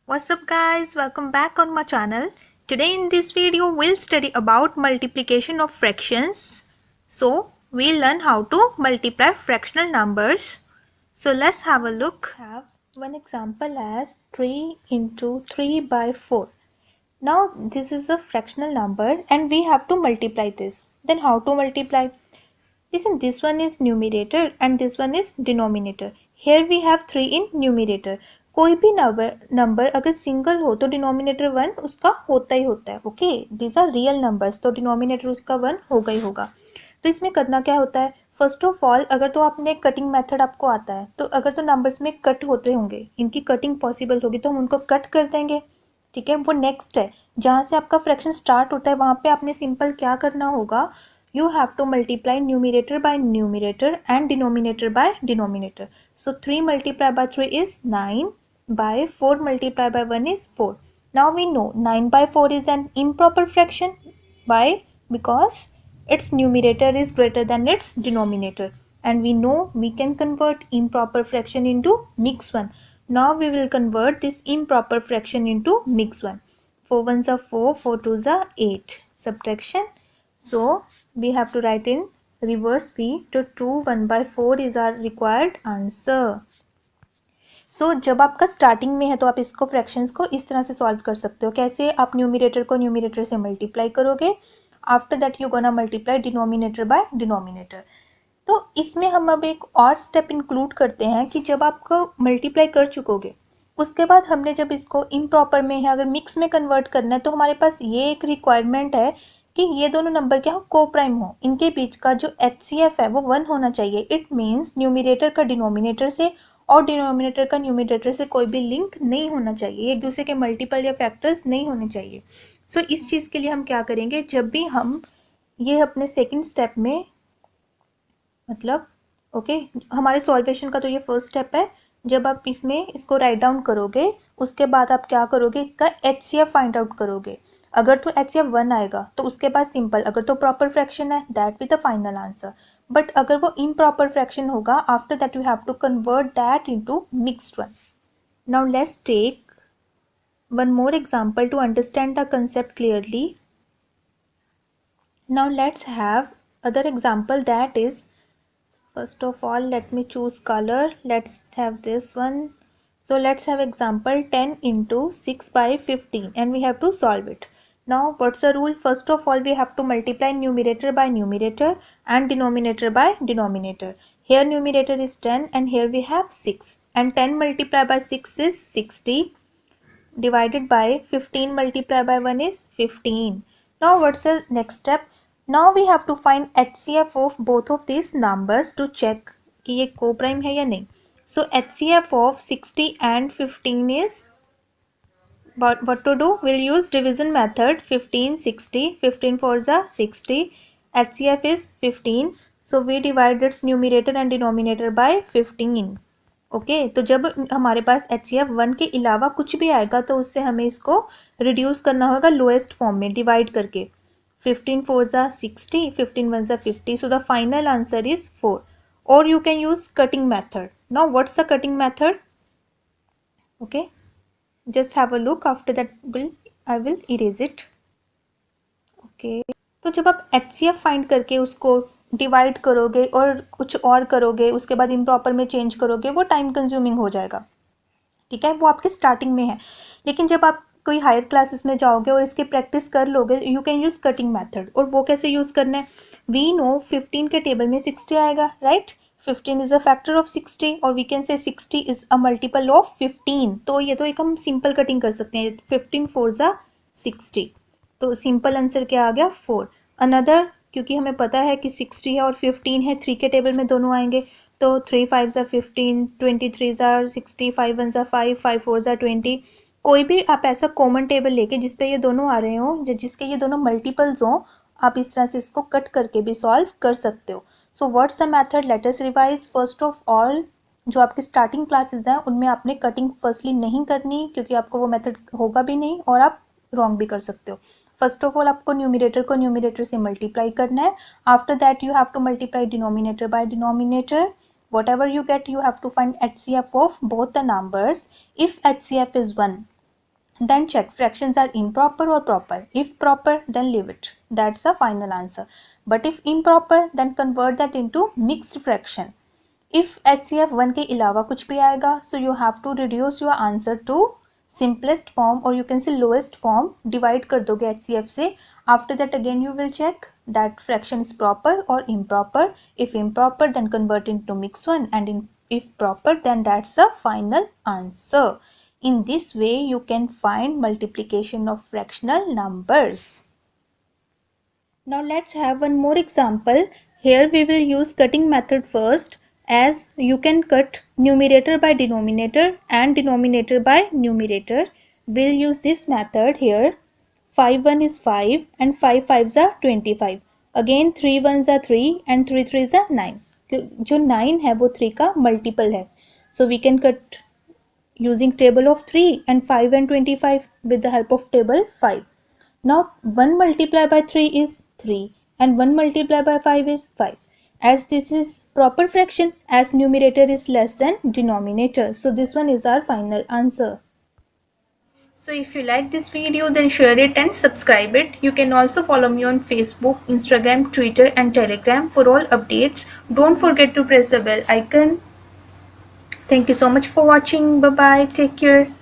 What's up guys, welcome back on my channel. Today in this video we'll study about multiplication of fractions. So we'll learn how to multiply fractional numbers. So let's have a look. Have one example as 3 into 3 by 4. Now this is a fractional number and we have to multiply this. Then how to multiply? Listen, this one is numerator and this one is denominator. Here we have 3 in numerator. कोई भी number अगर single हो तो denominator 1 उसका होता ही होता है. Okay, these are real numbers, तो डिनोमिनेटर उसका 1 होगा ही होगा. तो इसमें करना क्या होता है, फर्स्ट ऑफ ऑल अगर तो आपने कटिंग मेथड आपको आता है तो अगर तो नंबर्स में कट होते होंगे, इनकी कटिंग पॉसिबल होगी तो हम उनको कट कर देंगे. ठीक है, वो नेक्स्ट है. जहाँ से आपका फ्रैक्शन स्टार्ट होता है वहाँ पे आपने सिंपल क्या करना होगा, you have to multiply numerator by numerator and denominator by denominator. So 3 multiplied by 3 is 9, by 4 multiplied by 1 is 4. Now we know 9 by 4 is an improper fraction. Why? Because its numerator is greater than its denominator. And we know we can convert improper fraction into mixed one. Now we will convert this improper fraction into mixed one. 4 ones are 4, 4 twos are 8. Subtraction. So we have to write in reverse p to 2 1 by 4 is our required answer. So जब आपका starting में है तो आप इसको fractions को इस तरह से सॉल्व कर सकते हो. कैसे? आप न्यूमिनेटर को न्यूमिनेटर से मल्टीप्लाई करोगे, after that you gonna multiply denominator by denominator. तो इसमें हम अब एक और स्टेप इंक्लूड करते हैं कि जब आपको मल्टीप्लाई कर चुकोगे उसके बाद हमने जब इसको इम्प्रॉपर में है अगर मिक्स में कन्वर्ट करना है तो हमारे पास ये एक रिक्वायरमेंट है कि ये दोनों नंबर क्या हो, को प्राइम हो. इनके बीच का जो HCF है वो 1 होना चाहिए. इट मीन्स न्यूमिनेटर का डिनोमिनेटर से और डिनोमिनेटर का न्यूमिनेटर से कोई भी लिंक नहीं होना चाहिए, एक दूसरे के मल्टीपल या फैक्टर्स नहीं होने चाहिए. सो इस चीज़ के लिए हम क्या करेंगे, जब भी हम ये अपने सेकेंड स्टेप में मतलब ओके हमारे सॉल्वेशन का तो ये फर्स्ट स्टेप है. जब आप इसमें इसको राइट डाउन करोगे उसके बाद आप क्या करोगे, इसका HCF फाइंड आउट करोगे. अगर तो HCF 1 आएगा तो उसके बाद सिंपल, अगर तो प्रॉपर फ्रैक्शन है that with the final answer. But अगर वो इम्प्रॉपर फ्रैक्शन होगा after that you have to convert that into mixed one. Now let's take one more example to understand the concept clearly. Now let's have other example that is, first of all let me choose color. Let's have this one. So let's have example 10 into 6 by 15 and we have to solve it. Now what's the rule? First of all we have to multiply numerator by numerator and denominator by denominator. Here numerator is 10 and here we have 6, and 10 multiplied by 6 is 60 divided by 15 multiplied by 1 is 15. Now what's the next step? Now we have to find HCF of both of these numbers to check कि ये co-prime है या नहीं. So HCF of 60 and 15 is, what to do? We'll use division method. 15 60, 15 fours are 60. HCF is 15. So we divide its numerator and denominator by 15. Okay तो जब हमारे पास HCF 1 के अलावा कुछ भी आएगा तो उससे हमें इसको रिड्यूस करना होगा लोएस्ट फॉर्म में डिवाइड करके. 15 fours are 60, 15 ones are 50. So the final answer is 4. Or you can use cutting method. Now what's the cutting method? Okay, just have a look. After that I will erase it. Okay, तो जब आप HCF find करके उसको divide करोगे और कुछ और करोगे उसके बाद इम्प्रॉपर में चेंज करोगे वो टाइम कंज्यूमिंग हो जाएगा. ठीक है, वो आपके स्टार्टिंग में है. लेकिन जब आप कोई हायर क्लासेस में जाओगे और इसकी प्रैक्टिस कर लोगे you can use cutting method. और वो कैसे यूज़ करना है? वी नो 15 के टेबल में 60 आएगा, right? 15 is a factor of 60 और we can say 60 is a multiple of 15. तो ये तो एक हम सिंपल कटिंग कर सकते हैं. 15 फोर्स आर 60, तो सिंपल आंसर क्या आ गया? 4. अनदर, क्योंकि हमें पता है कि 60 है और 15 है, 3 के टेबल में दोनों आएंगे तो 3 5s are 15, 23s are 60, 5 1s are 5, 5 4s are 20. कोई भी आप ऐसा कॉमन टेबल लेके जिसपे ये दोनों आ रहे हो, जिसके ये दोनों मल्टीपल्स हो, आप इस तरह से इसको कट करके भी सॉल्व कर सकते हो. So what's the method? Let us revise. First of all जो आपके स्टार्टिंग क्लासेस हैं उनमें आपने कटिंग फर्स्टली नहीं करनी क्योंकि आपको वो मेथड होगा भी नहीं और आप रॉन्ग भी कर सकते हो. फर्स्ट ऑफ ऑल आपको न्यूमिनेटर को न्यूमिनेटर से मल्टीप्लाई करना है. After that you have to multiply denominator by denominator. Whatever you get you have to find HCF of both the numbers. If HCF is 1 then check fractions are improper or proper. If proper, then leave it. That's the final answer. But if improper, then convert that into mixed fraction. If HCF 1 के अलावा कुछ भी आएगा, so you have to reduce your answer to simplest form or you can say lowest form. Divide कर दोगे HCF से. After that again you will check that fraction is proper or improper. If improper, then convert into mixed one, and if proper, then that's the final answer. In this way you can find multiplication of fractional numbers. Now let's have one more example. Here we will use cutting method first, as you can cut numerator by denominator and denominator by numerator. We'll use this method here. 5 1 is 5 and 5 5s are 25. Again 3 1s are 3 and 3 3s are 9. जो 9 है वो 3 का multiple है. So we can cut using table of 3 and 5 and 25 with the help of table 5. Now 1 multiplied by 3 is 3 and 1 multiplied by 5 is 5. As this is proper fraction, as numerator is less than denominator. So this one is our final answer. So if you like this video, then share it and subscribe it. You can also follow me on Facebook, Instagram, Twitter and Telegram for all updates. Don't forget to press the bell icon. Thank you so much for watching. Bye bye. Take care.